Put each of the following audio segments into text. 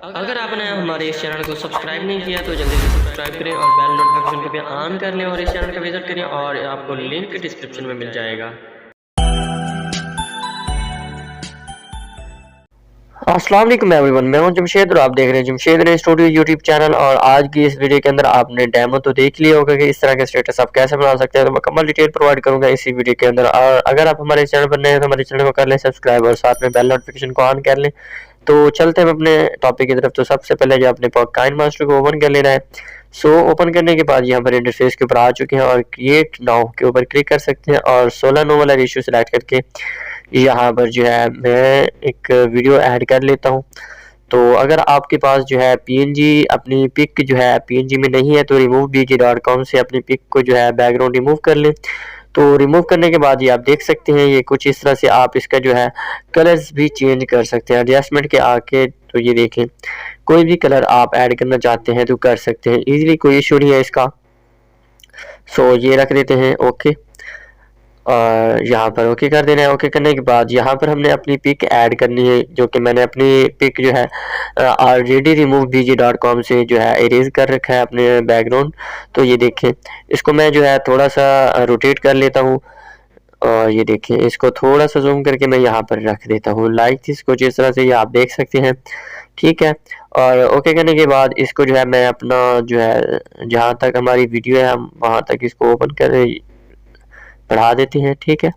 अगर आपने हमारे इस चैनल को सब्सक्राइब नहीं किया तो जल्दी से सब्सक्राइब करें और बेल नोटिफिकेशन को भी ऑन कर लें और इस चैनल का विजिट करें और आपको लिंक डिस्क्रिप्शन में मिल जाएगा। अस्सलाम वालेकुम एवरीवन, मैं हूं जमशेद और आप देख रहे हैं जमशेद ने स्टूडियो यूट्यूब चैनल। और आज की इस वीडियो के अंदर आपने डेमो तो देख लिया होगा कि इस तरह के स्टेटस आप कैसे बना सकते हैं, तो मुकम्मल डिटेल प्रोवाइड करूंगा इसी वीडियो के अंदर। और अगर आप हमारे चैनल पर नए हैं तो हमारे चैनल को कर लें सब्सक्राइब और साथ में बेल नोटिफिकेशन को ऑन कर लें। तो चलते हैं अपने टॉपिक की तरफ। तो सबसे पहले जो अपने काइनमास्टर को ओपन कर लेना है। ओपन करने के बाद यहाँ पर इंटरफेस के ऊपर आ चुके हैं और क्रिएट नाउ के ऊपर क्लिक कर सकते हैं और 16 नो वाला रेशियो सिलेक्ट करके यहाँ पर जो है मैं एक वीडियो ऐड कर लेता हूँ। तो अगर आपके पास जो है पीएनजी अपनी पिक जो है पीएनजी में नहीं है तो removebg.com से अपनी पिक को जो है बैकग्राउंड रिमूव कर लें। तो रिमूव करने के बाद ये आप देख सकते हैं ये कुछ इस तरह से आप इसका जो है कलर्स भी चेंज कर सकते हैं एडजस्टमेंट के आके। तो ये देखें कोई भी कलर आप ऐड करना चाहते हैं तो कर सकते हैं इजीली, कोई इशू नहीं है इसका। ये रख देते हैं ओके और यहाँ पर ओके कर देना है। ओके करने के बाद यहाँ पर हमने अपनी पिक ऐड करनी है, जो कि मैंने अपनी पिक जो है ऑलरेडी removebg.com से जो है इरेज कर रखा है अपने बैकग्राउंड। तो ये देखें इसको मैं जो है थोड़ा सा रोटेट कर लेता हूँ और ये देखें इसको थोड़ा सा जूम करके मैं यहाँ पर रख देता हूँ लाइक इसको जिस तरह से ये आप देख सकते हैं, ठीक है। और ओके करने के बाद इसको जो है मैं अपना जो है जहाँ तक हमारी वीडियो है हम वहाँ तक इसको ओपन कर बढ़ा देते हैं, ठीक है।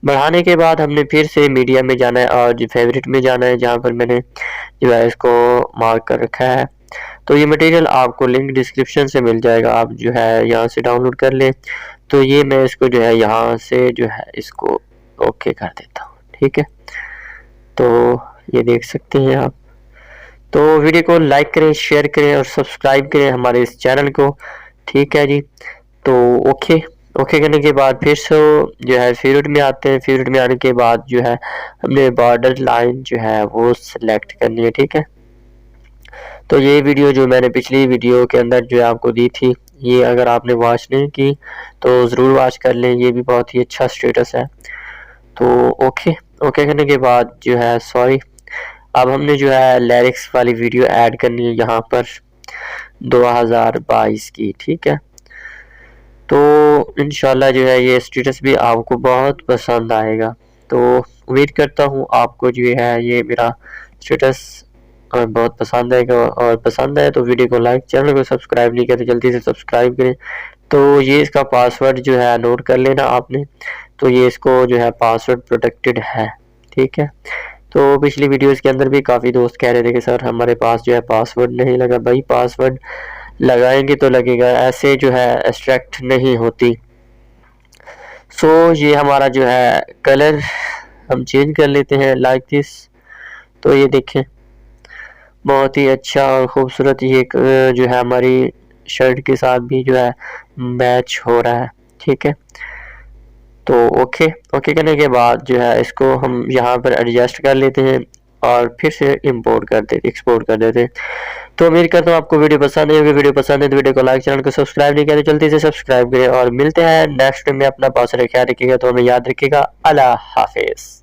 बढ़ाने के बाद हमने फिर से मीडिया में जाना है और जो फेवरेट में जाना है जहाँ पर मैंने जो है इसको मार्क कर रखा है। तो ये मटेरियल आपको लिंक डिस्क्रिप्शन से मिल जाएगा, आप जो है यहाँ से डाउनलोड कर लें। तो ये मैं इसको जो है यहाँ से जो है इसको ओके कर देता हूँ, ठीक है। तो ये देख सकते हैं आप। तो वीडियो को लाइक करें, शेयर करें और सब्सक्राइब करें हमारे इस चैनल को, ठीक है जी। तो ओके करने के बाद फिर से जो है फेवरेट में आते हैं। फेवरेट में आने के बाद जो है हमने बॉर्डर लाइन जो है वो सिलेक्ट करनी है, ठीक है। तो ये वीडियो जो मैंने पिछली वीडियो के अंदर जो है आपको दी थी, ये अगर आपने वॉच नहीं की तो ज़रूर वॉच कर लें, ये भी बहुत ही अच्छा स्टेटस है। तो ओके करने के बाद जो है अब हमने जो है लिरिक्स वाली वीडियो ऐड करनी है यहाँ पर 2022 की, ठीक है। तो इंशाल्लाह जो है ये स्टेटस भी आपको बहुत पसंद आएगा। तो उम्मीद करता हूँ आपको जो है ये मेरा स्टेटस बहुत पसंद आएगा, और पसंद आए तो वीडियो को लाइक, चैनल को सब्सक्राइब नहीं करते जल्दी से सब्सक्राइब करें। तो ये इसका पासवर्ड जो है नोट कर लेना आपने। तो ये इसको जो है पासवर्ड प्रोटेक्टेड है, ठीक है। तो पिछली वीडियोस के अंदर भी काफ़ी दोस्त कह रहे थे कि सर हमारे पास जो है पासवर्ड नहीं लगा। भाई पासवर्ड लगाएंगे तो लगेगा, ऐसे जो है एक्सट्रैक्ट नहीं होती। ये हमारा जो है कलर हम चेंज कर लेते हैं लाइक दिस। तो ये देखें बहुत ही अच्छा और खूबसूरत ये जो है हमारी शर्ट के साथ भी जो है मैच हो रहा है, ठीक है। तो ओके करने के बाद जो है इसको हम यहाँ पर एडजस्ट कर लेते हैं और फिर से एक्सपोर्ट कर देते हैं। तो उम्मीद करता हूँ आपको वीडियो पसंद आई होगी। वीडियो पसंद है तो वीडियो को लाइक, चैनल को सब्सक्राइब नहीं किया तो जल्दी से सब्सक्राइब करें और मिलते हैं नेक्स्ट में। अपना पास ख्याल रखिएगा, तो हमें याद रखिएगा। अल्लाह हाफिज़।